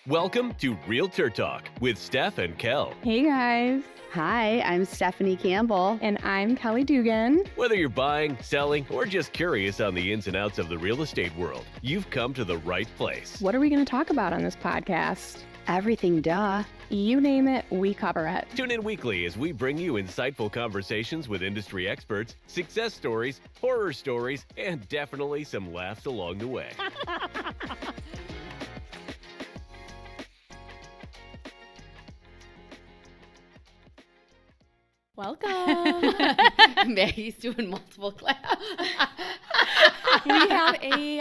Welcome to Realtor Talk with Steph and Kel. Hey guys, Hi, I'm Stephanie Campbell. and I'm Kelly Dugan. Whether you're buying, selling, or just curious on the ins and outs of the real estate world, you've come to the right place. What are we going to talk about on this podcast? Everything, duh. You name it, we cover it. Tune in weekly as we bring you insightful conversations with industry experts, success stories, horror stories, and definitely some laughs along the way. Welcome. Maggie's doing multiple claps. We have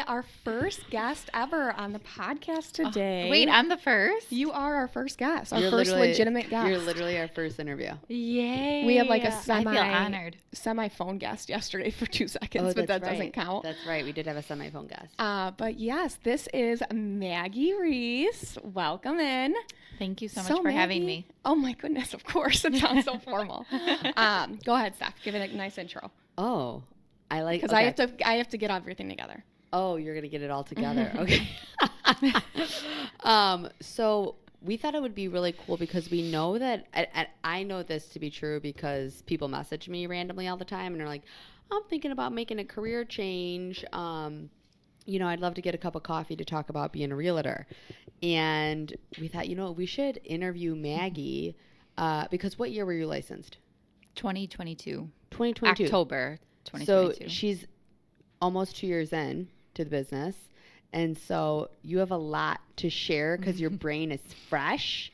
our first guest ever on the podcast today. Wait, I'm the first? You are our first guest, our You're first literally- legitimate guest. You're literally our first interview. Yay. We had like a I feel honored. semi-phone guest yesterday for 2 seconds, Oh, but that that's doesn't right. count. That's right. We did have a semi-phone guest. But yes, this is Maggie Rees. Welcome in. Thank you so much for having Maggie- me. Oh my goodness, of course. It sounds so formal. Go ahead, Steph. Give it a nice intro. Oh, I like Because I have to get everything together. Oh, you're gonna get it all together. Okay. So we thought it would be really cool because we know that, and I know this to be true because people message me randomly all the time and they're like, "I'm thinking about making a career change. I'd love to get a cup of coffee to talk about being a realtor." And we thought, we should interview Maggie because what year were you licensed? 2022. 2022. October So 2022. she's almost 2 years in to the business. And so you have a lot to share because your brain is fresh.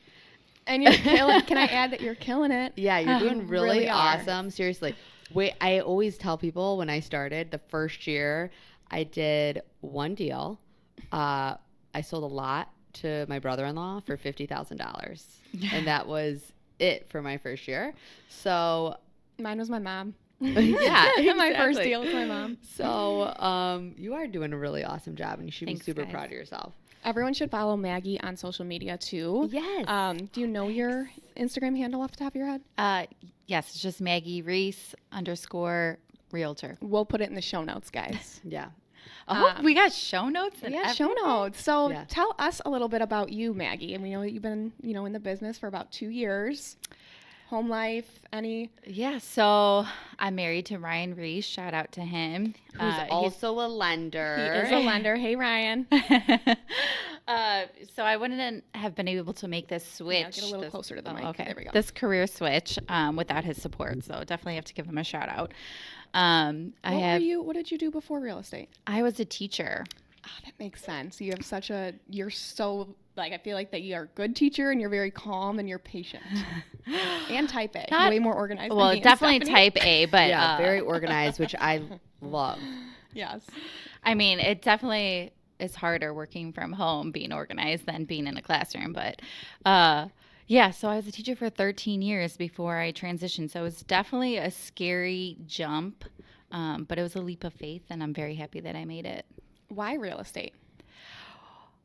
And you're killing. Can I add that you're killing it? Yeah, you're doing really, Really are. awesome. Seriously. Wait, I always tell people when I started the first year, I did one deal. I sold a lot to my brother-in-law for $50,000. And that was it for my first year. So Mine was my mom. yeah, My first exactly. deal with my mom. So you are doing a really awesome job and you should Thanks, be super guys. proud of yourself. Everyone should follow Maggie on social media too. Yes. Do you know your Instagram handle off the top of your head? Yes, it's just Maggie Rees _ Realtor. We'll put it in the show notes, guys. Yeah. Oh, we got show notes and Yeah, show everything? notes. So Yeah. tell us a little bit about you, Maggie. And we know that you've been, in the business for about 2 years. Home life, any? Yeah, so I'm married to Ryan Rees. Shout out to him. Who's He's- also a lender. He is a lender. Hey, Ryan. So I wouldn't have been able to make this switch. get a little closer to the mic. Okay. There we go. This career switch without his support. So definitely have to give him a shout out. What did you do before real estate? I was a teacher. Oh, that makes sense. You have I feel like that you're a good teacher and you're very calm and you're patient. And type A. Not- Way more organized Well, than me and definitely Stephanie. type A, but Yeah, very organized, which I love. Yes. I mean, it definitely is harder working from home, being organized than being in a classroom. But yeah, so I was a teacher for 13 years before I transitioned. So it was definitely a scary jump, but it was a leap of faith, and I'm very happy that I made it. Why real estate?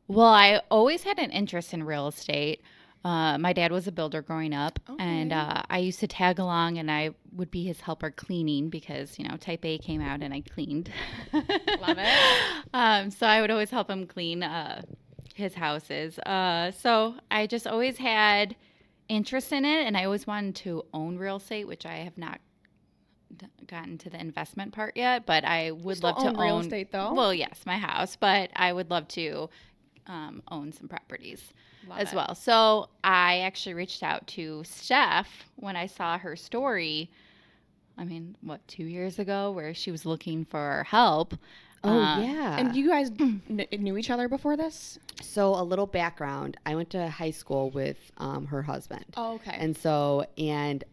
Well, I always had an interest in real estate. My dad was a builder growing up, and I used to tag along, and I would be his helper cleaning because, type A came out and I cleaned. Love it. So I would always help him clean his houses. So I just always had interest in it, and I always wanted to own real estate, which I have not gotten to the investment part yet, but I would still love to own real estate, though? Well, yes, my house, but I would love to own some properties Love as it. well. So I actually reached out to Steph when I saw her story. 2 years ago, where she was looking for help. Oh, yeah. And you guys knew each other before this? So a little background. I went to high school with her husband. Oh, okay. And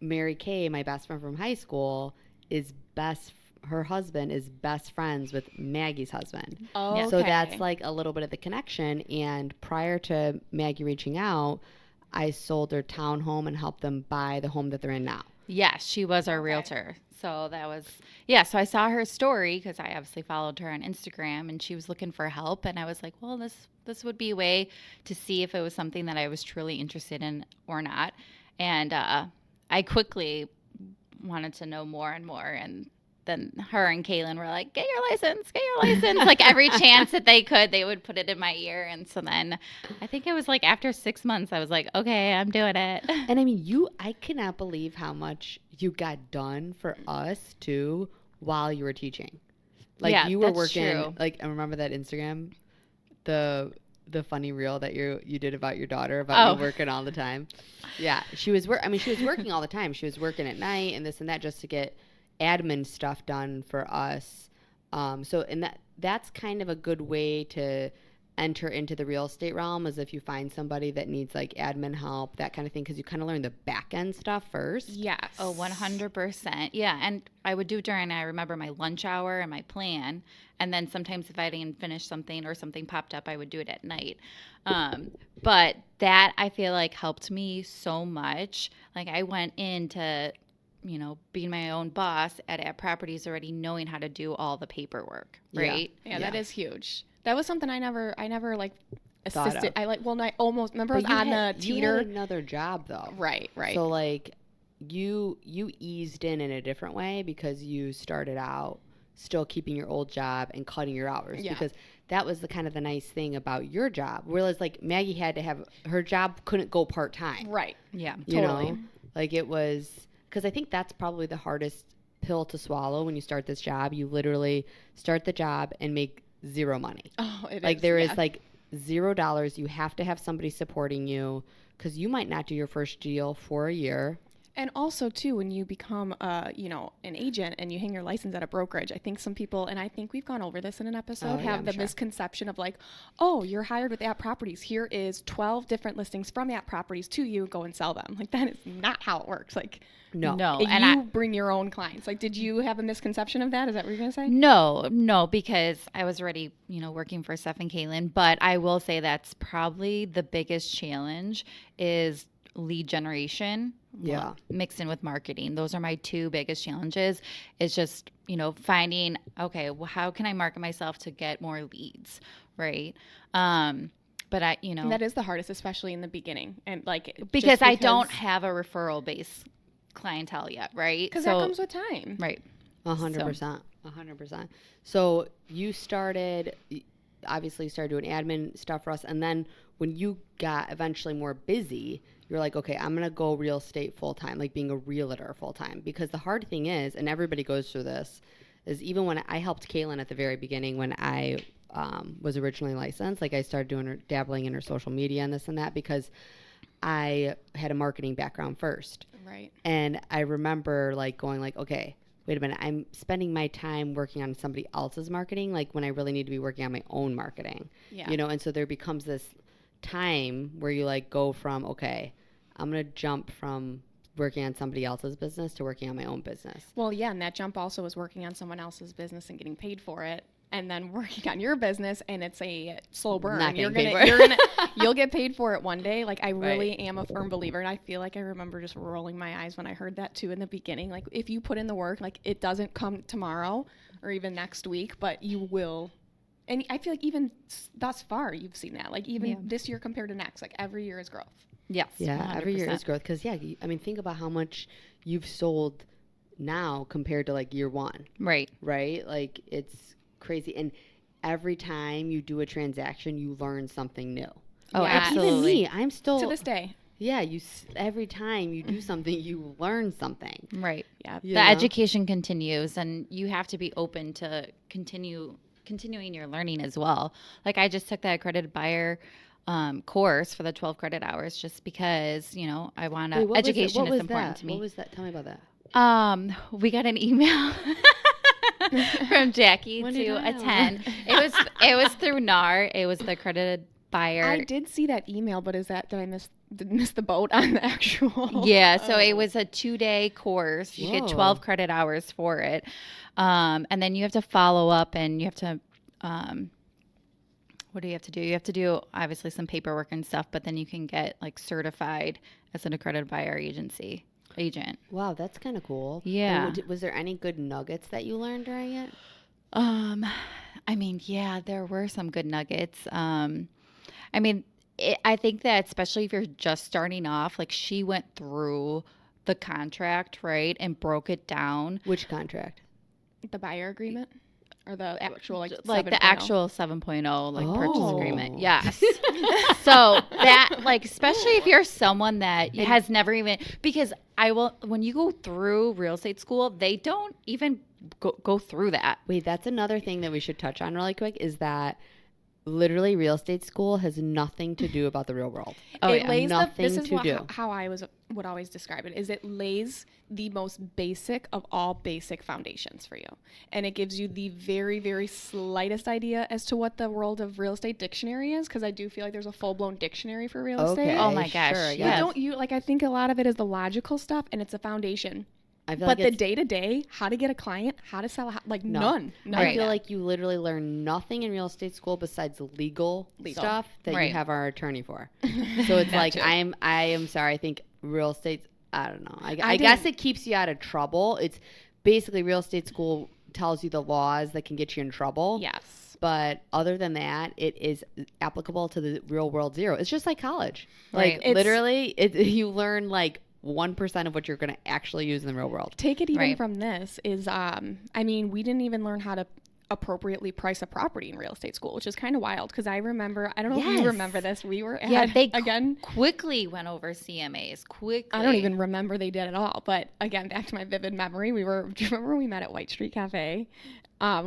Mary Kay, my best friend from high school, her husband is best friends with Maggie's husband. Oh, okay. So that's like a little bit of the connection. And prior to Maggie reaching out, I sold their townhome and helped them buy the home that they're in now. Yes, she was our realtor. So that was, so I saw her story because I obviously followed her on Instagram, and she was looking for help. And I was like, well, this would be a way to see if it was something that I was truly interested in or not. And I quickly wanted to know more and more. And then her and Kaylin were like, get your license. Like every chance that they could, they would put it in my ear. And so then I think it was like after 6 months, I was like, okay, I'm doing it. And I mean, I cannot believe how much you got done for us too while you were teaching. Like Yeah, you were that's working, true. like I remember that Instagram, the funny reel that you did about your daughter about you working all the time. Yeah, she was working all the time. She was working at night and this and that just to get admin stuff done for us. So and that's kind of a good way to enter into the real estate realm, is if you find somebody that needs like admin help, that kind of thing, because you kind of learn the back end stuff first. Yes. Oh, 100%. Yeah. And I would do it during, I remember, my lunch hour and my plan. And then sometimes if I didn't finish something or something popped up, I would do it at night. But that I feel like helped me so much. Like I went into, being my own boss at properties already knowing how to do all the paperwork, right? Yeah, that is huge. That was something I never like Thought assisted. of. I almost remember I was on the You teeter. had another job though. Right. So like you eased in a different way because you started out still keeping your old job and cutting your hours, because that was the kind of the nice thing about your job. Whereas like Maggie had to have her job, couldn't go part-time. Right. Yeah. You Totally. know? Like it was, because I think that's probably the hardest pill to swallow when you start this job. You literally start the job and make zero money. Oh, it Like is. there yeah. is like $0. You have to have somebody supporting you because you might not do your first deal for a year. And also, too, when you become, an agent and you hang your license at a brokerage, I think some people, and I think we've gone over this in an episode, have the misconception of like, oh, you're hired with App Properties. Here is 12 different listings from App Properties to you. Go and sell them. Like that is not how it works. Like No. you bring your own clients. Like, did you have a misconception of that? Is that what you're gonna say? No, because I was already, working for Steph and Kaylin. But I will say that's probably the biggest challenge is lead generation. Yeah. Mixed in with marketing. Those are my two biggest challenges. It's just, finding, okay, well, how can I market myself to get more leads, right? But And that is the hardest, especially in the beginning, and like because I don't have a referral base clientele yet, right? Because that comes with time, right? 100%. 100%. So you obviously started doing admin stuff for us. And then when you got eventually more busy, you're like, okay, I'm going to go real estate full time, like being a realtor full time. Because the hard thing is, and everybody goes through this, is even when I helped Kaylin at the very beginning when I was originally licensed, like I started dabbling in her social media and this and that because I had a marketing background first. Right. And I remember like going like, okay, wait a minute, I'm spending my time working on somebody else's marketing, like when I really need to be working on my own marketing. Yeah. And so there becomes this time where you like go from, okay, I'm going to jump from working on somebody else's business to working on my own business. Well, yeah, and that jump also was working on someone else's business and getting paid for it, and then working on your business, and it's a slow burn. Not You'll get paid for it one day. Like I really am a firm believer, and I feel like I remember just rolling my eyes when I heard that too in the beginning. Like if you put in the work, like it doesn't come tomorrow or even next week, but you will. And I feel like even thus far, you've seen that. Like even this year compared to next, like every year is growth. Yes. Yeah, 100%. every year is growth. Because, think about how much you've sold now compared to, like, year one. Right. Right? Like, it's crazy. And every time you do a transaction, you learn something new. Oh, Yeah. absolutely. Even me, I'm still... To this day. Yeah, every time you do something, you learn something. Right. Yeah. The education continues, and you have to be open to continuing your learning as well. Like I just took that accredited buyer course for the 12 credit hours just because, I want to, education is important to me. What was that? Tell me about that. We got an email from Jackie to attend. It was through NAR. It was the accredited buyer. I did see that email, but did I miss the boat on the actual? Yeah, so it was a 2-day course. You get 12 credit hours for it. And then you have to follow up and you have to, what do you have to do? You have to do obviously some paperwork and stuff, but then you can get like certified as an accredited buyer agent. Wow, that's kind of cool. Yeah. And was there any good nuggets that you learned during it? There were some good nuggets. I think that especially if you're just starting off, like she went through the contract, right, and broke it down. Which contract? The buyer agreement or the actual like the 7.0? actual 7.0 like purchase Oh. agreement. Yes. So that like especially if you're someone that has never even because when you go through real estate school, they don't even go through that. Wait, that's another thing that we should touch on really quick is that literally real estate school has nothing to do about the real world. Oh, It yeah. lays Nothing this is to what, do. how I would always describe it is it lays the most basic of all basic foundations for you, and it gives you the very very slightest idea as to what the world of real estate dictionary is, because I do feel like there's a full-blown dictionary for real estate. Oh my gosh, Sure, yes. I think a lot of it is the logical stuff and it's a foundation. I feel But like the day to day, how to get a client, how to sell, none. I feel like you literally learn nothing in real estate school besides legal stuff that you Right. have our attorney for. So it's like I am sorry. I think real estate. I don't know. I guess it keeps you out of trouble. It's basically real estate school tells you the laws that can get you in trouble. Yes. But other than that, it is applicable to the real world zero. It's just like college. Right. Like literally, you learn like 1% of what you're going to actually use in the real world. Take it even Right. from this is, we didn't even learn how to appropriately price a property in real estate school, which is kind of wild. Because I remember, I don't know if you remember this. We were at, they again. quickly went over CMAs. Quickly. I don't even remember they did at all. But again, back to my vivid memory, do you remember we met at White Street Cafe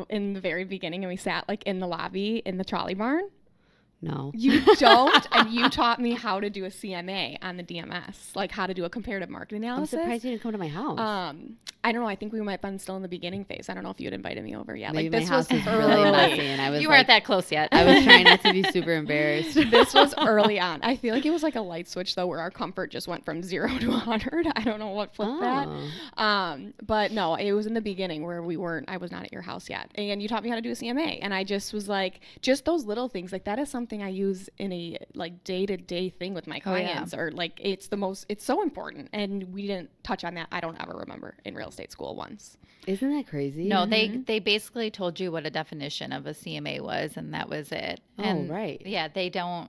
in the very beginning and we sat like in the lobby in the trolley barn? No. You don't, and you taught me how to do a CMA on the DMS, like how to do a comparative market I'm analysis. surprised you didn't come to my house. I don't know. I think we might have been still in the beginning phase. I don't know if you had invited me over yet. Maybe Like this my house was is really early. messy, and I was You like, weren't that close yet. I was trying not to be super embarrassed. This was early on. I feel like it was like a light switch though, where our comfort just went from 0 to 100. I don't know what flipped that. But no, it was in the beginning where I was not at your house yet, and you taught me how to do a CMA, and I just was like, just those little things like that is something I use in a like day-to-day thing with my clients, or like it's so important, and we didn't touch on that. I don't ever remember in real estate school once. Isn't that crazy? No, they basically told you what a definition of a CMA was, and that was it. And right. Yeah, they don't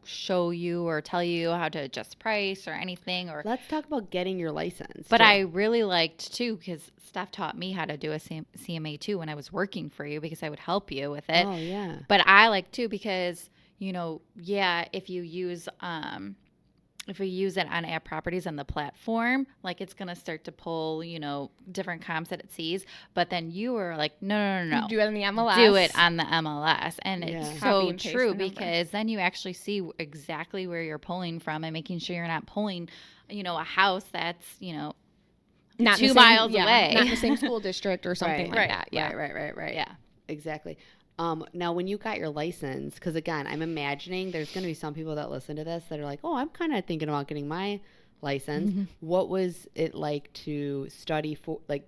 show you or tell you how to adjust price or anything. Or Let's talk about getting your license. but I really liked too because Steph taught me how to do a CMA too when I was working for you because I would help you with it. Oh yeah. But I like too because if you use it on app properties on the platform, like it's going to start to pull, different comps that it sees. But then you were like, no. Do it on the MLS. Do it on the MLS. And Yeah. it's Copy so and paste true the number. because then you actually see exactly where you're pulling from and making sure you're not pulling, a house that's, not in the 2 same- miles yeah, away. not in the same school district or something like that. Yeah. Right. Yeah. Exactly. Now, when you got your license, because again, I'm imagining there's going to be some people that listen to this that are like, oh, I'm kind of thinking about getting my license. Mm-hmm. What was it like to study for, like,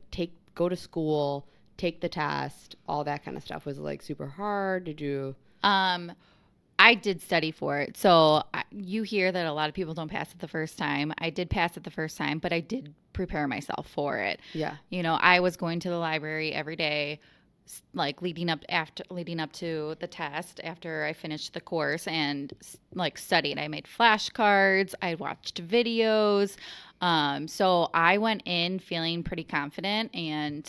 go to school, take the test, all that kind of stuff? Was it like super hard? Did you? I did study for it. So you hear that a lot of people don't pass it the first time. I did pass it the first time, but I did prepare myself for it. Yeah. I was going to the library every day, like leading up to the test after I finished the course and like studied. I made flashcards. I watched videos. So I went in feeling pretty confident and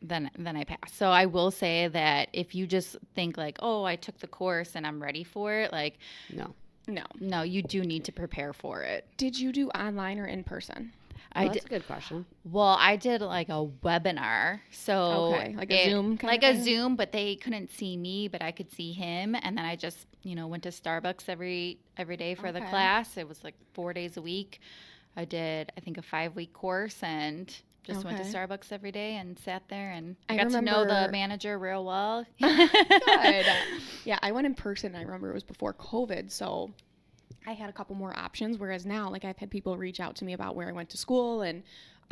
then I passed. So I will say that if you just think like, oh, I took the course and I'm ready for it, like no, you do need to prepare for it. Did you do online or in person? That's a good question. Well, I did like a webinar. So Okay, like a Zoom kind of thing? Zoom, but they couldn't see me, but I could see him. And then I just, went to Starbucks every day for the Okay. class. It was like 4 days a week. I did, I think, a 5-week course and just went to Okay. Starbucks every day and sat there and I got to know the remember- manager real well. Good. Yeah, I went in person. I remember it was before COVID, so I had a couple more options. Whereas now, like I've had people reach out to me about where I went to school and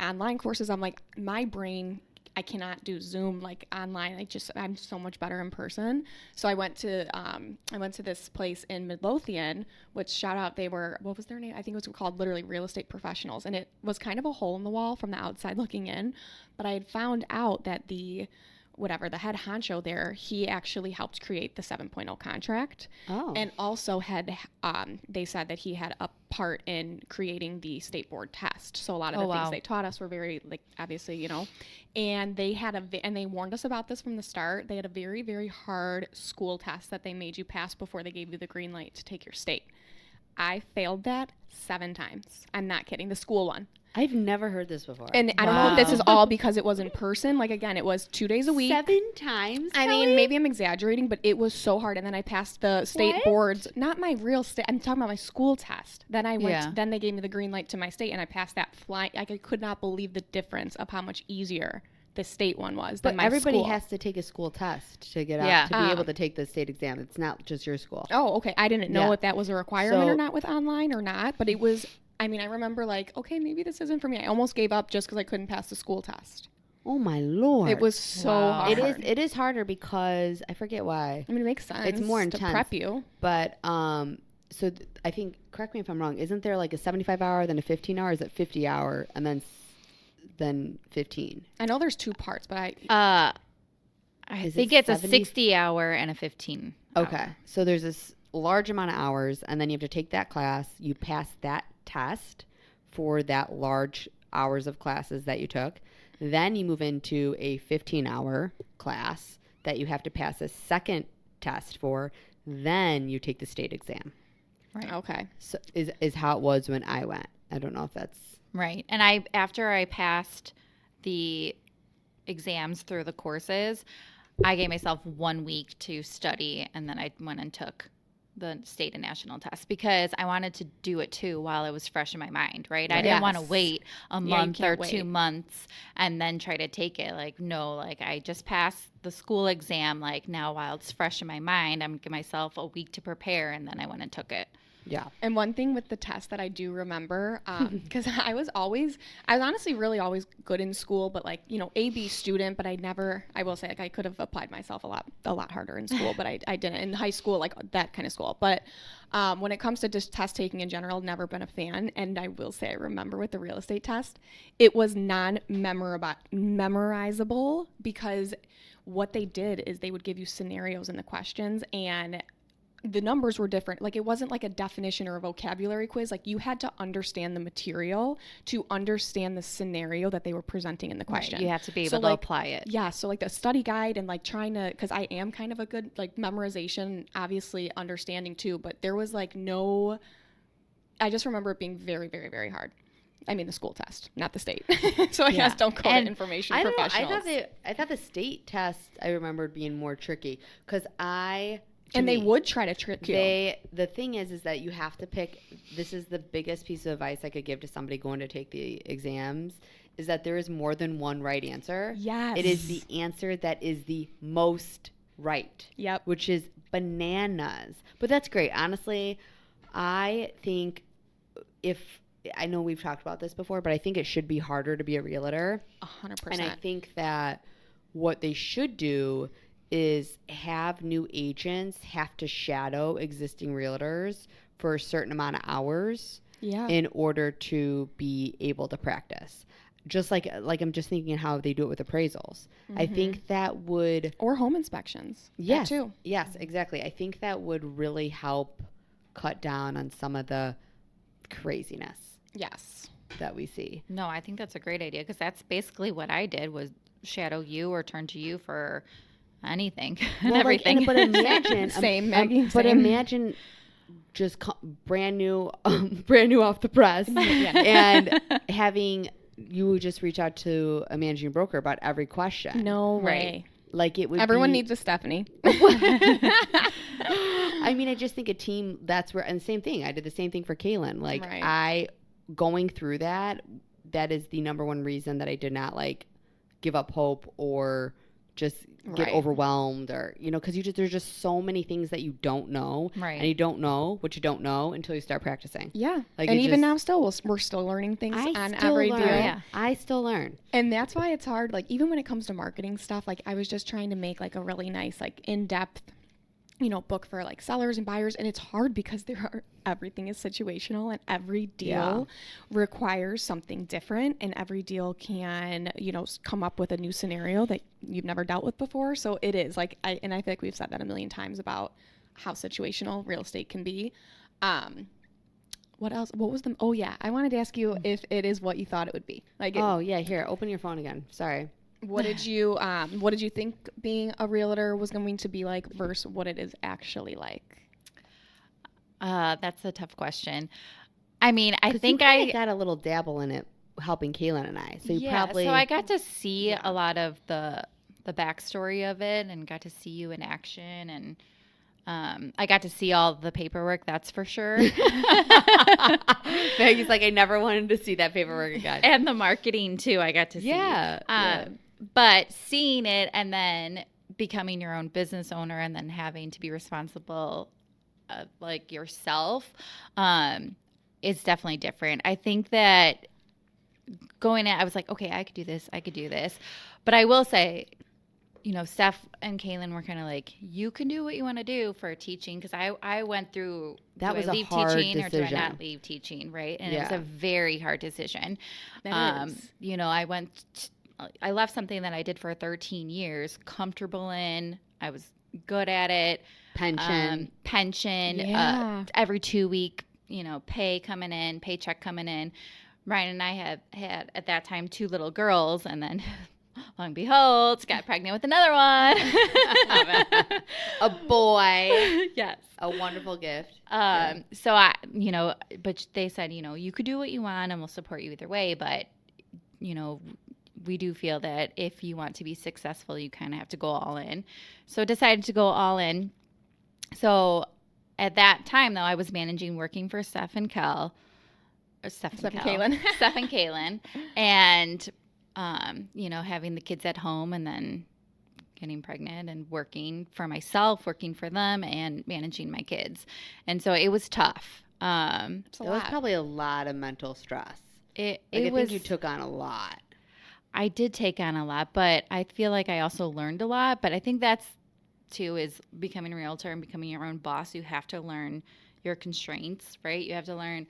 online courses. I'm like, my brain, I cannot do Zoom like online. I'm so much better in person. So I went to this place in Midlothian, which shout out, what was their name? I think it was called literally Real Estate Professionals. And it was kind of a hole in the wall from the outside looking in. But I had found out that whatever, the head honcho there, he actually helped create the 7.0 contract. Oh. And also they said that he had a part in creating the state board test. So a lot of the things they taught us were very, like, obviously, you know, and they had and they warned us about this from the start. They had a very, very hard school test that they made you pass before they gave you the green light to take your state. I failed that 7 times. I'm not kidding. The school one. I've never heard this before. And I don't know if this is all because it was in person. Like, again, it was 2 days a week. 7 times? I mean, maybe I'm exaggerating, but it was so hard. And then I passed the state boards, not my real state. I'm talking about my school test. Then I went, then they gave me the green light to my state, and I passed that flying. I could not believe the difference of how much easier the state one was than my school. But everybody has to take a school test to get out, to be able to take the state exam. It's not just your school. Oh, okay. I didn't know if that was a requirement or not with online or not, but it was. I mean, I remember like, okay, maybe this isn't for me. I almost gave up just because I couldn't pass the school test. Oh my Lord. It was so hard. It is harder because I forget why. I mean, it makes sense. It's more intense to prep you. But so I think, correct me if I'm wrong, isn't there like a 75 hour, then a 15 hour, is it 50 hour, and then 15? I know there's 2 parts, but I think it's a 60 hour and a 15 hour. Okay. So there's this large amount of hours, and then you have to take that class. You pass that test for that large hours of classes that you took. Then you move into a 15-hour class that you have to pass a second test for. Then you take the state exam. Right. Okay. So is how it was when I went. I don't know if that's right. And after I passed the exams through the courses, I gave myself 1 week to study, and then I went and took the state and national test because I wanted to do it too while it was fresh in my mind, right? I didn't want to wait a month or 2 months and then try to take it. Like, no, like I just passed the school exam. Like now while it's fresh in my mind, I'm giving myself a week to prepare, and then I went and took it. Yeah. And one thing with the test that I do remember, because I was honestly really always good in school, but like, you know, A/B student, but I will say like I could have applied myself a lot harder in school, but I didn't in high school, like that kind of school. But when it comes to just test taking in general, never been a fan. And I will say I remember with the real estate test, it was memorizable because what they did is they would give you scenarios in the questions, and the numbers were different. Like it wasn't like a definition or a vocabulary quiz. Like you had to understand the material to understand the scenario that they were presenting in the question. Right. You have to be able to apply it. Yeah. So like the study guide and like trying to, cause I am kind of a good like memorization, obviously understanding too, but there was like I just remember it being very, very, very hard. I mean the school test, not the state. So I guess don't call it information professionals. I thought the state test I remembered being more tricky because they would try to trick you. The thing is that you have to pick. This is the biggest piece of advice I could give to somebody going to take the exams, is that there is more than one right answer. Yes. It is the answer that is the most right. Yep. Which is bananas. But that's great. Honestly, I think I know we've talked about this before, but I think it should be harder to be a realtor. 100%. And I think that what they should do is have new agents have to shadow existing realtors for a certain amount of hours in order to be able to practice. Just like I'm just thinking how they do it with appraisals. Mm-hmm. I think that would... Or home inspections. Yes. That too. Yes, exactly. I think that would really help cut down on some of the craziness. Yes. That we see. No, I think that's a great idea because that's basically what I did was shadow you or turn to you for anything and everything. But imagine... Same, Maggie. But imagine just brand new off the press and having... You would just reach out to a managing broker about every question. No way. Right. Like it would Everyone needs a Stephanie. I mean, I just think a team, that's where, and same thing. I did the same thing for Kaylin. Like going through that is the number one reason that I did not like give up hope or just get overwhelmed or, because there's just so many things that you don't know. Right. And you don't know what you don't know until you start practicing. Yeah. Like and even now still, we're still learning things on every deal. Yeah. I still learn. And that's why it's hard. Like even when it comes to marketing stuff, like I was just trying to make like a really nice, like in-depth book for like sellers and buyers, and it's hard because everything is situational, and every deal requires something different, and every deal can come up with a new scenario that you've never dealt with before. So it is like I feel like we've said that a million times about how situational real estate can be. What else? What was the? Oh yeah, I wanted to ask you if it is what you thought it would be. Like, here, open your phone again. Sorry. What did you think being a realtor was going to be like versus what it is actually like? That's a tough question. I mean, I think I got a little dabble in it helping Kaylin and I. So you probably. So I got to see a lot of the backstory of it and got to see you in action, and I got to see all the paperwork, that's for sure. Maggie's like, I never wanted to see that paperwork again. And the marketing too, I got to see. But seeing it and then becoming your own business owner and then having to be responsible like yourself is definitely different. I think that going in, I was like, okay, I could do this. But I will say, Steph and Kaylin were kind of like, you can do what you want to do for teaching. Because I went through, that was I a leave hard teaching decision. or do I not leave teaching, right? And it was a very hard decision. That is. I left something that I did for 13 years, comfortable in. I was good at it. Pension. Every 2 week, paycheck coming in. Ryan and I had at that time 2 little girls, and then long and behold, got pregnant with another one. A boy. Yes. A wonderful gift. So but they said, you could do what you want and we'll support you either way. But, we do feel that if you want to be successful, you kind of have to go all in. So I decided to go all in. So at that time, though, I was working for Steph and Kaylin. And, having the kids at home and then getting pregnant and working for myself, working for them, and managing my kids. And so it was tough. It was probably a lot of mental stress. I think you took on a lot. I did take on a lot, but I feel like I also learned a lot. But I think that's, too, is becoming a realtor and becoming your own boss. You have to learn your constraints, right? You have to learn,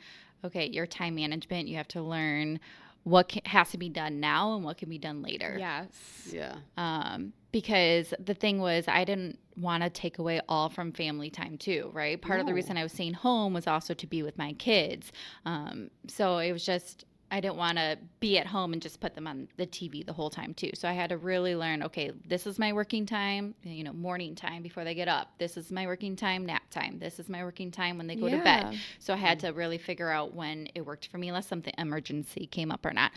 your time management. You have to learn what has to be done now and what can be done later. Yes. Yeah. Because the thing was, I didn't want to take away all from family time too, right? Part of the reason I was staying home was also to be with my kids. So it was just, I didn't want to be at home and just put them on the TV the whole time too. So I had to really learn, okay, this is my working time, morning time before they get up. This is my working time, nap time. This is my working time when they go to bed. So I had to really figure out when it worked for me, unless something emergency came up or not.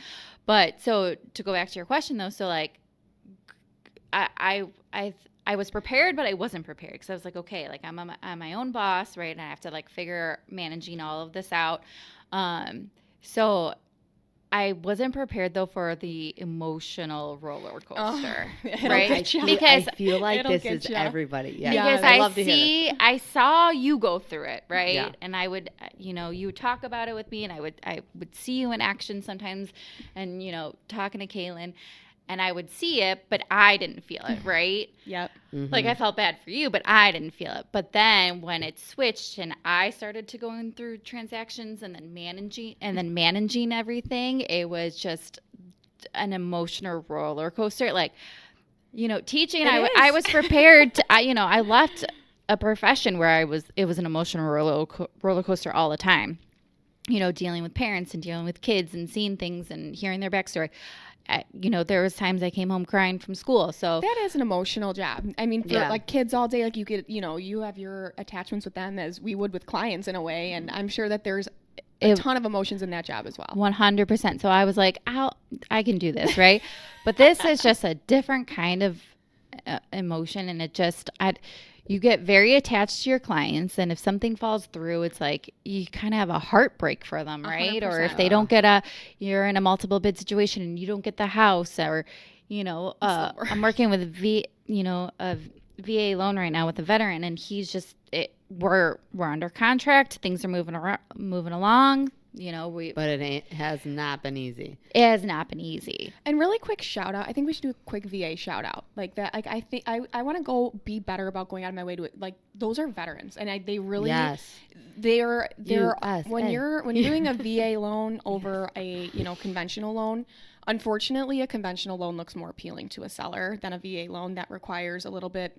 But so to go back to your question though, so like I was prepared, but I wasn't prepared because I was like, okay, like I'm my own boss, right? And I have to like figure managing all of this out. So I wasn't prepared though for the emotional roller coaster, right? I feel like this is everybody. Yeah, because I love to hear it. I saw you go through it, right? Yeah. And I would, you would talk about it with me, and I would see you in action sometimes, and talking to Kaylin. And I would see it, but I didn't feel it, right? Yep. Mm-hmm. Like I felt bad for you, but I didn't feel it. But then when it switched and I started to going through transactions and then managing everything, it was just an emotional roller coaster. Like, teaching, I was prepared to, I left a profession where it was an emotional roller coaster all the time. Dealing with parents and dealing with kids and seeing things and hearing their backstory. There was times I came home crying from school. So that is an emotional job. I mean, for like kids all day, like you get, you have your attachments with them as we would with clients in a way. And I'm sure that there's a ton of emotions in that job as well. 100%. So I was like, I can do this, right? But this is just a different kind of emotion. And it just, you get very attached to your clients, and if something falls through, it's like you kind of have a heartbret for them, right? 100%. Or if they don't get you're in a multiple bid situation and you don't get the house, or I'm working with a VA loan right now with a veteran, and he's just we're under contract, things are moving along, But has not been easy. It has not been easy. And really quick shout out. I think we should do a quick VA shout out like that. Like I think I want to go be better about going out of my way to it. Like those are veterans, and they really they're when you're doing a VA loan over a conventional loan. Unfortunately, a conventional loan looks more appealing to a seller than a VA loan that requires a little bit,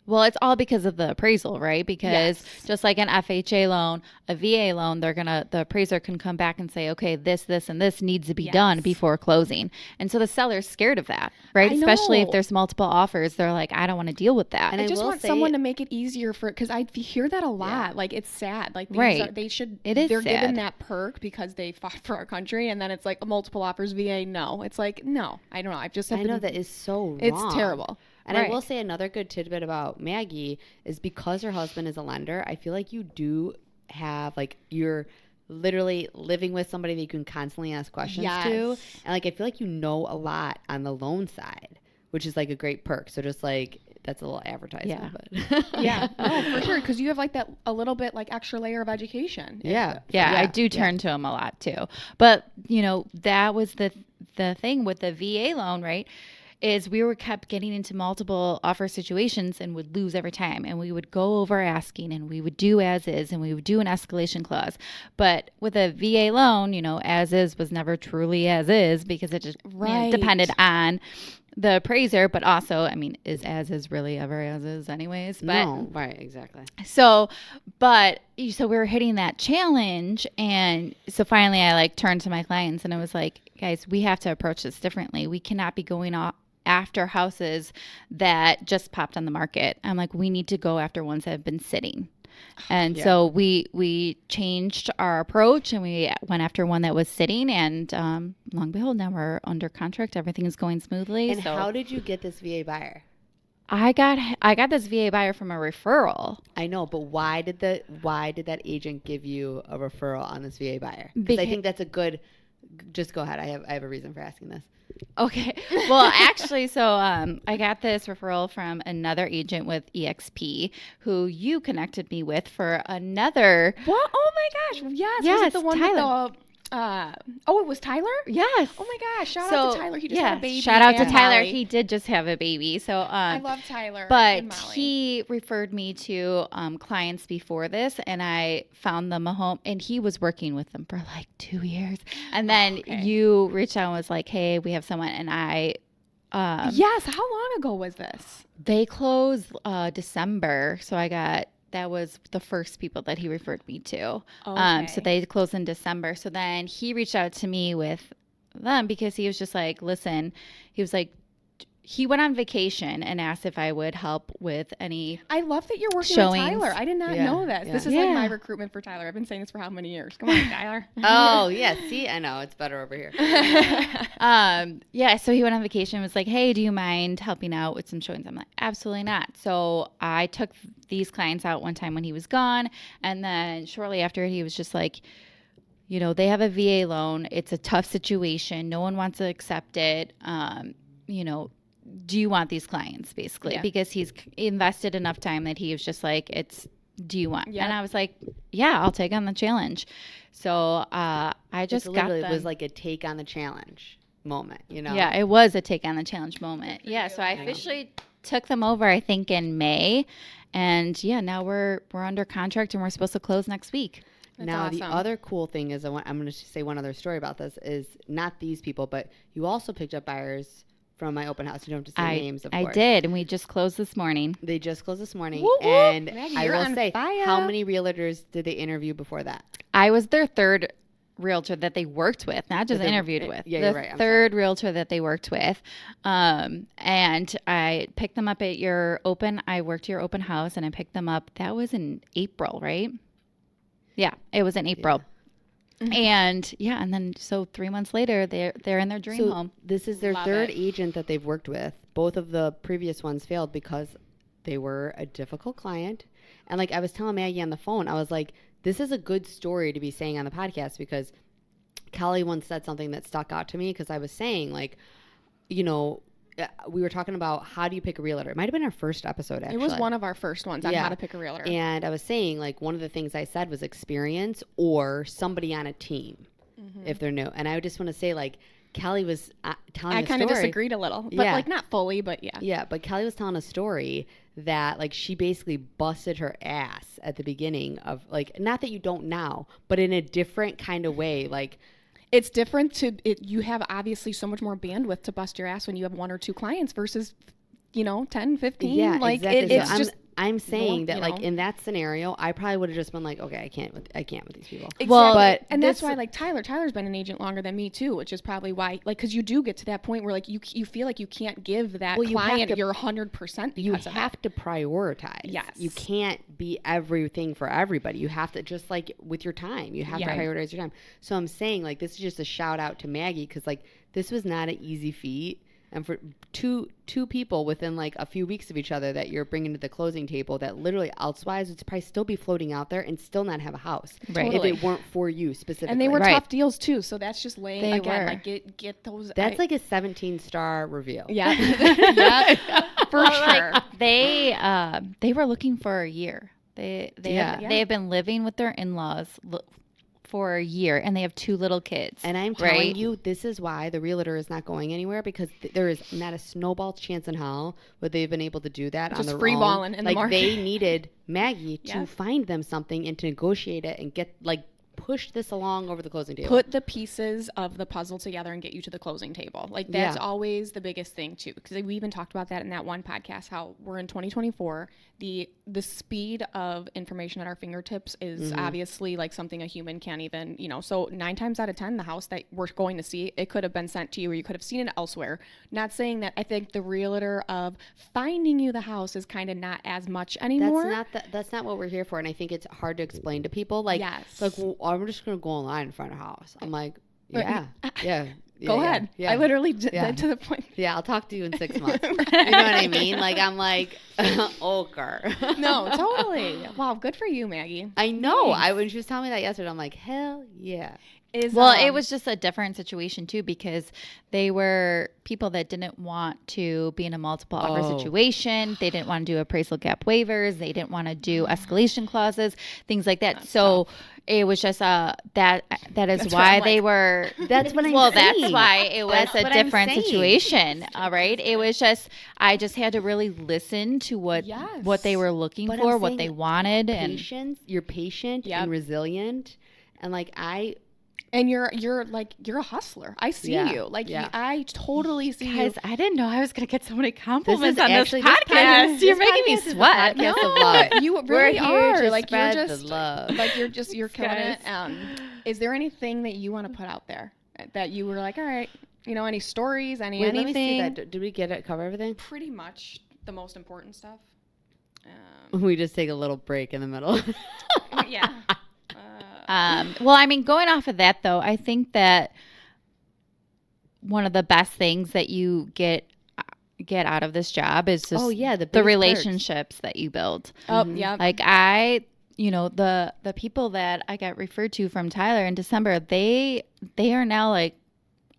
Well, it's all because of the appraisal, right? Because just like an FHA loan, a VA loan, the appraiser can come back and say, okay, this, and this needs to be done before closing. And so the seller's scared of that, right? Especially if there's multiple offers. They're like, I don't want to deal with that. And I just want someone to make it easier because I hear that a lot. Like, it's sad. Like, they're given that perk because they fought for our country. And then it's like multiple offers, VA, no. It's like, no, I don't know. I know that is so wrong. It's terrible. And I will say another good tidbit about Maggie is because her husband is a lender, I feel like you do have, like, you're literally living with somebody that you can constantly ask questions to. And, like, I feel like you know a lot on the loan side, which is, like, a great perk. So just, like, that's a little advertisement. Yeah. No, for sure. Because you have, like, that a little bit, like, extra layer of education. Yeah, I do turn to him a lot, too. But, that was the thing with the VA loan, right? Is we kept getting into multiple offer situations and would lose every time. And we would go over asking and we would do as is and we would do an escalation clause. But with a VA loan, as is was never truly as is because it just depended on the appraiser. But also, is as is really ever as is anyways? But, no, right, exactly. So we were hitting that challenge. And so finally I turned to my clients and I was like, guys, we have to approach this differently. We cannot be going off after houses that just popped on the market. I'm like, we need to go after ones that have been sitting. And so we changed our approach and we went after one that was sitting and long and behold, now we're under contract. Everything is going smoothly. And how did you get this VA buyer? I got this VA buyer from a referral. I know, but why did that agent give you a referral on this VA buyer? Because I think that's a good. Just go ahead. I have a reason for asking this. Okay. Well, actually, so I got this referral from another agent with EXP who you connected me with for another. What? Oh my gosh! Yes. Was it the one Tyler. With the? It was Tyler? Yes. Oh my gosh. Shout out to Tyler. He just had a baby. Shout out to Tyler. Molly. He did just have a baby. So I love Tyler. But he referred me to clients before this and I found them a home and he was working with them for 2 years. And then you reached out and was like, hey, we have someone and I yes, how long ago was this? They closed December. So that was the first people that he referred me to. So they closed in December. So then he reached out to me with them because he was just like, listen, he was like, he went on vacation and asked if I would help with any. I love that you're working with Tyler. I did not know this. Yeah. This is like my recruitment for Tyler. I've been saying this for how many years? Come on, Tyler. Oh, yeah. See, I know. It's better over here. So he went on vacation and was like, hey, do you mind helping out with some showings? I'm like, absolutely not. So I took these clients out one time when he was gone. And then shortly after, he was just like, they have a VA loan. It's a tough situation. No one wants to accept it. Do you want these clients basically? Because he's invested enough time that he was just like, do you want? And I was like, yeah, I'll take on the challenge. So I just got them. It was like a take on the challenge moment, Yeah, it was a take on the challenge moment. Yeah, so I officially took them over, I think, in May. And now we're under contract and we're supposed to close next week. That's now, awesome. The other cool thing is, I'm going to say one other story about this, is not these people, but you also picked up buyers from my open house. You don't have to say names, of course. I did, and we just closed this morning. They just closed this morning. Woo-woo. And Maggie, I will say, fire. How many realtors did they interview before that? I was their third realtor that they worked with, not just interviewed with. Yeah, you're right. Third realtor that they worked with. And I picked them up at your open. I worked your open house, and I picked them up. That was in April, right? Yeah, it was in April. Yeah. And then so 3 months later, they're in their dream home. This is their third agent that they've worked with. Both of the previous ones failed because they were a difficult client. And like I was telling Maggie on the phone, I was like, this is a good story to be saying on the podcast because Kelly once said something that stuck out to me because I was saying we were talking about how do you pick a realtor. It might have been our first episode, actually. It was one of our first ones on how to pick a realtor. And I was saying, like, one of the things I said was experience or somebody on a team if they're new. And I just want to say, like, Kelly was telling a story. I kind of disagreed a little, but like not fully, but yeah. Yeah, but Kelly was telling a story that like she basically busted her ass at the beginning of like, not that you don't now, but in a different kind of way. Like, it's different you have obviously so much more bandwidth to bust your ass when you have 1 or 2 clients versus, 10, 15. Yeah, like exactly. it's just. I'm saying that like in that scenario, I probably would have just been like, okay, I can't with these people. Exactly. Well, and that's why like Tyler's been an agent longer than me too, which is probably why like because you do get to that point where like you feel like you can't give that client your 100% you have to prioritize. Yes, you can't be everything for everybody. You have to, just like with your time, you have to prioritize your time. So I'm saying like this is just a shout out to Maggie because like this was not an easy feat. And for two people within like a few weeks of each other that you're bringing to the closing table that literally elsewise would probably still be floating out there and still not have a house if it weren't for you specifically. And they were tough deals too, so that's just laying they again. Were. Like get those. That's like a 17-star reveal. Yeah, yeah, for sure. Like, they were looking for a year. They have been living with their in-laws for a year, and they have 2 little kids. And I'm telling you, this is why the realtor is not going anywhere, because there is not a snowball chance in hell would they've been able to do that on their own. Just freeballing in the market. They needed Maggie to find them something and to negotiate it and get like push this along over the closing table. Put the pieces of the puzzle together and get you to the closing table. Like that's always the biggest thing too, because we even talked about that in that one podcast, how we're in 2024. The speed of information at our fingertips is obviously like something a human can't even, so 9 times out of 10, the house that we're going to see, it could have been sent to you or you could have seen it elsewhere. Not saying that I think the realtor of finding you the house is kind of not as much anymore. That's not what we're here for. And I think it's hard to explain to people. Like, well, I'm just going to go online and find a house. I'm like, yeah. Go ahead. Yeah. I literally did that to the point. Yeah, I'll talk to you in 6 months. You know what I mean? Like, I'm like, okay. No, totally. Wow, good for you, Maggie. I know. When she was telling me that yesterday, I'm like, hell yeah. It was just a different situation too, because they were people that didn't want to be in a multiple offer situation. They didn't want to do appraisal gap waivers. They didn't want to do escalation clauses, things like that. So it was just that is why they were. That's what I'm saying. That's why it was a different situation. All right. It was just I just had to really listen to what they were looking for, what they wanted, patience. You're patient and resilient, and like And you're a hustler. I see you. Like I totally see you. I didn't know I was gonna get so many compliments on this podcast. You're making me sweat. No, you really are. Like you're just love. Like you're killing it. Is there anything that you want to put out there that you were like, all right, any stories, anything? Let me see that. Did we cover everything? Pretty much the most important stuff. We just take a little break in the middle. Yeah. Well, I mean, going off of that, though, I think that one of the best things that you get out of this job is just the relationships that you build. Oh, yeah. Like the people that I got referred to from Tyler in December, they are now like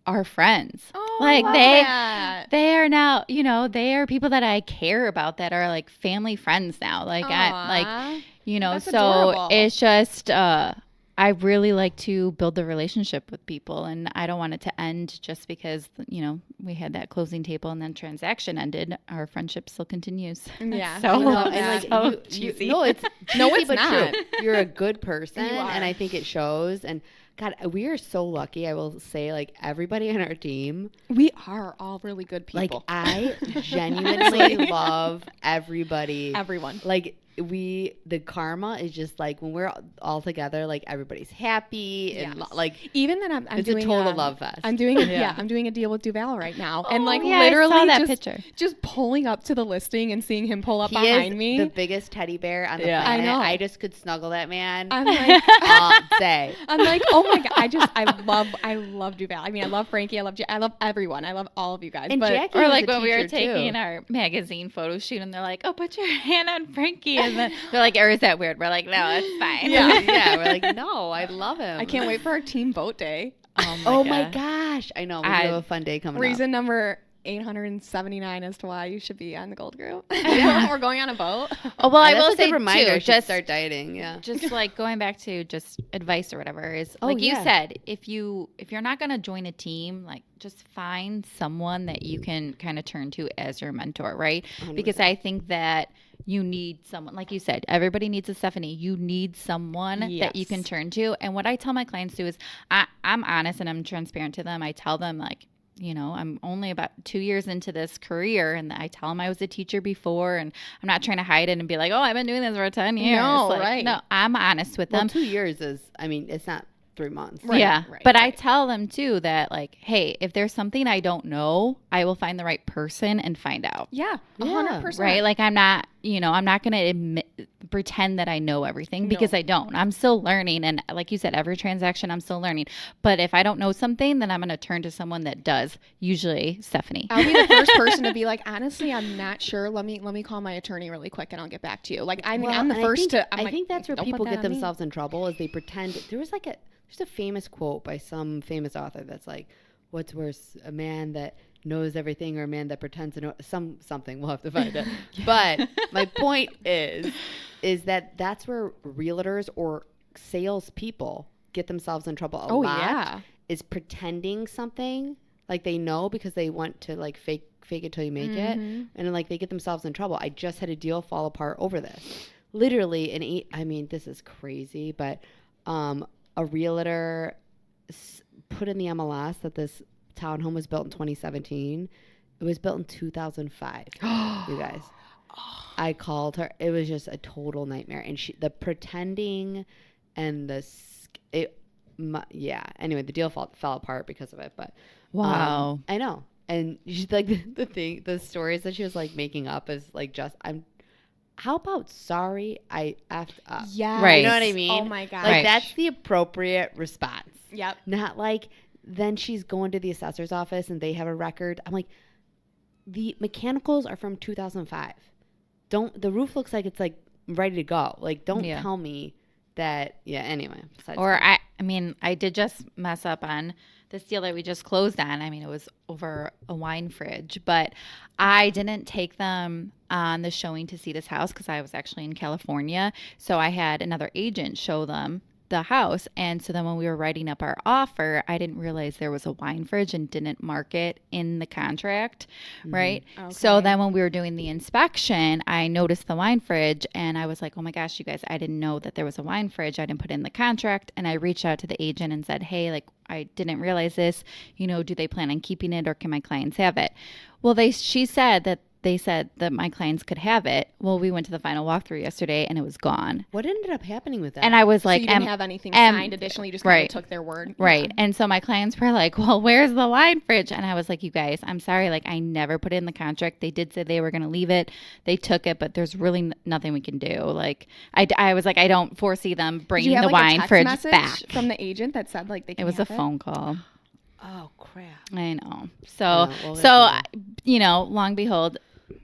our friends. Oh, like they are now, they are people that I care about that are like family friends now. Like That's so adorable. It's just I really like to build the relationship with people, and I don't want it to end just because, we had that closing table and then transaction ended. Our friendship still continues. Yeah. Cheesy. No, it's not. True. You're a good person, You are. and I think it shows. And God, we are so lucky. I will say, like, everybody on our team. We are all really good people. Like, I genuinely love everybody. Everyone. Like, the karma is just like when we're all together, like everybody's happy and like even that I'm it's doing a total love fest. I'm doing I'm doing a deal with Duval right now, and like literally I saw that picture. Just pulling up to the listing and seeing him pull up He behind is me. The biggest teddy bear on the planet. I know. I just could snuggle that man. I'm like all day. I'm like, oh my god! I love Duval. I mean, I love Frankie. I love everyone. I love all of you guys. And but Jackie or was like a when we were teacher, taking too. our magazine photo shoot, and they're like, "Oh, put your hand on Frankie," and then they're like, "Or is that weird?" We're like, "No, it's fine." Yeah. We're like, no, I love him. I can't wait for our team vote day. Oh my gosh! I know we have a fun day coming up. Reason number 879 as to why you should be on the gold group. We're going on a boat. Oh, well, I That's will a good say reminder. I too, should just start dieting. Yeah. just like going back to just advice or whatever is Oh, like you yeah. said, if you're not going to join a team, like just find someone that you can kind of turn to as your mentor, right? 100%. Because I think that you need someone, like you said, everybody needs a Stephanie. You need someone that you can Yes. turn to. And what I tell my clients to is I'm honest and I'm transparent to them. I tell them like, you know, I'm only about 2 years into this career, and I tell them I was a teacher before, and I'm not trying to hide it and be like, oh, I've been doing this for 10 years. No, Like, right. No, I'm honest with Well, them. 2 years is, I mean, it's not 3 months. Right, Yeah. right, But I right. tell them too that like, hey, if there's something I don't know, I will find the right person and find out. Yeah, Yeah. 100%. Right? Like I'm not, I'm not going to pretend that I know everything because No. I don't. I'm still learning. And like you said, every transaction I'm still learning. But if I don't know something, then I'm going to turn to someone that does, usually Stephanie. I'll be the first person to be like, honestly, I'm not sure. Let me call my attorney really quick and I'll get back to you. Like, I mean, Well, I'm the and first to. I'm I like, think that's where "Don't put people that get on me." themselves in trouble is they pretend. There's a famous quote by some famous author that's like, "What's worse, a man that knows everything or a man that pretends to know something?" We'll have to find it. But my point is that that's where realtors or salespeople get themselves in trouble a Oh, lot. yeah. Is pretending something like they know because they want to like fake it till you make it, and then, like they get themselves in trouble. I just had a deal fall apart over this. Literally, I mean, this is crazy, but a realtor put in the MLS that this townhome was built in 2017. It was built in 2005. You guys, I called her. It was just a total nightmare, and the pretending and yeah. Anyway, the deal fell apart because of it, but Wow. I know. And she's like the stories that she was like making up is like how about sorry I effed up? Yeah. Right. You know what I mean? Oh my gosh. Like Right. that's the appropriate response. Yep. Not like then she's going to the assessor's office and they have a record. I'm like, the mechanicals are from 2005. The roof looks like it's like ready to go. Like don't Yeah. tell me that. Yeah. Anyway. Or I mean, I did just mess up on this deal that we just closed on. I mean, it was over a wine fridge, but I didn't take them on the showing to see this house because I was actually in California. So I had another agent show them the house. And so then when we were writing up our offer, I didn't realize there was a wine fridge and didn't mark it in the contract, right? So Okay. then when we were doing the inspection, I noticed the wine fridge and I was like, oh my gosh, you guys, I didn't know that there was a wine fridge. I didn't put it in the contract. And I reached out to the agent and said, hey, like, I didn't realize this. Do they plan on keeping it or can my clients have it? Well, she said that they said that my clients could have it. Well, we went to the final walkthrough yesterday and it was gone. What ended up happening with that? And I was So like, you didn't have anything signed additionally. You just right. kind of took their word. Right. And so my clients were like, well, where's the wine fridge? And I was like, you guys, I'm sorry. Like, I never put it in the contract. They did say they were going to leave it. They took it, but there's really nothing we can do. Like, I was like, I don't foresee them Did bringing you have the like a wine text fridge message back. from the agent that said like they can It was a have phone call. Oh crap! I know. I know. So, Well, long behold,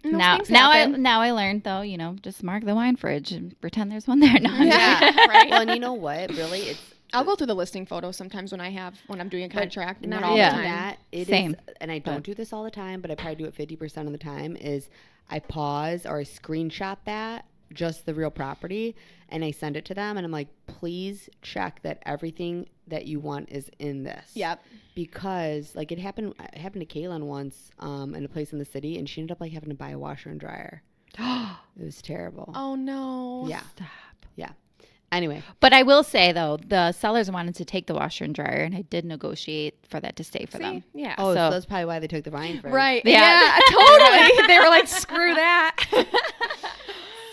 Those now things now happen. I learned though, just mark the wine fridge and pretend there's one there. No, I'm Yeah. just- Right. Well, and you know what? Really, it's I'll go through the listing photos sometimes when I'm doing a contract. Not all Yeah. the time. That it Same. is, and I don't do this all the time, but I probably do it 50% of the time. Is I pause or I screenshot that just the real property, and I send it to them, and I'm like, please check that everything that you want is in this. Yep. Because like it happened to Kaylin once in a place in the city, and she ended up like having to buy a washer and dryer. It was terrible. Oh no. Yeah. Yeah. Anyway, But I will say though, the sellers wanted to take the washer and dryer, and I did negotiate for that to stay for them. Yeah. so So- that's probably why they took the vine for Right. Yeah. Yeah. Totally. They were like, screw that.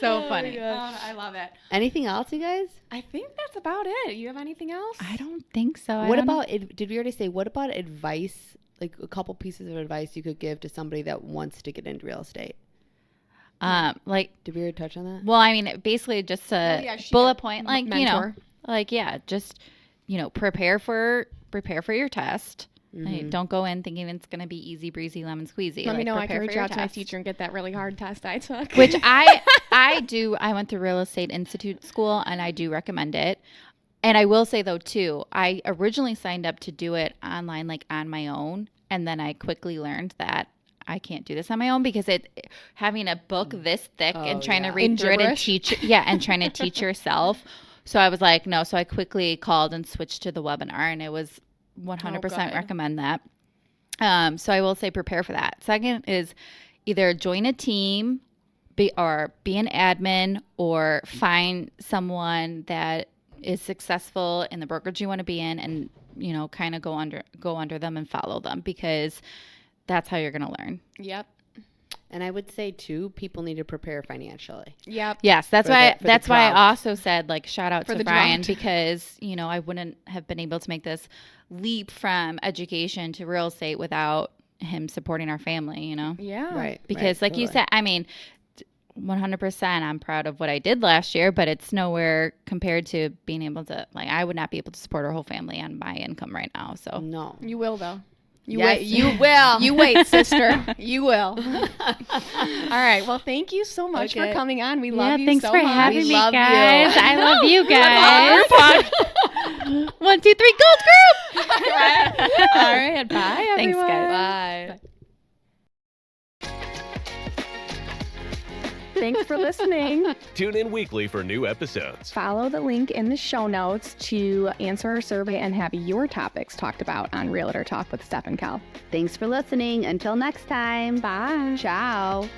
So funny. I love it. Anything else, you guys? I think that's about it. You have anything else? I don't think so. I What don't know. about it? Did we already say what about advice? Like a couple pieces of advice you could give to somebody that wants to get into real estate. Like, Did we already touch on that? well, I mean, basically just a yeah, she bullet got point, like mentor. like yeah, just prepare for your test. Like, don't go in thinking it's gonna be easy breezy lemon squeezy. Let me Like, know. I prepare can for reach your out to my test. teacher and get that really hard test I took. Which I do. I went to Real Estate Institute school, and I do recommend it. And I will say though too, I originally signed up to do it online, like on my own, and then I quickly learned that I can't do this on my own, because having a book this thick and trying to yeah. read In through it and gibberish. teach, and trying to teach yourself. So I was like, no. So I quickly called and switched to the webinar, and it was 100% good. recommend that. So I will say prepare for that. Second is either join a team, be an admin, or find someone that is successful in the brokerage you want to be in, and kind of go under them and follow them, because that's how you're going to learn. Yep. And I would say too, people need to prepare financially. Yep. Yes, that's For why the that's why I drought. also said, like, shout out For to the Brian, drought. because I wouldn't have been able to make this leap from education to real estate without him supporting our family, Yeah. Right. because like you said, I mean, 100% I'm proud of what I did last year, but it's nowhere compared to being able to, like, I would not be able to support our whole family on my income right now. So No. You will, though. You Yes, wait. you will. You wait, sister. You will. All right. Well, thank you so much for Okay. coming on. We love you thanks so for much. having We me, love you. guys. I love you guys. 1, 2, 3, gold group. All right. Bye, everyone. Thanks, guys. Bye. Thanks for listening. Tune in weekly for new episodes. Follow the link in the show notes to answer our survey and have your topics talked about on Realtor Talk with Steph and Cal. Thanks for listening. Until next time. Bye. Ciao.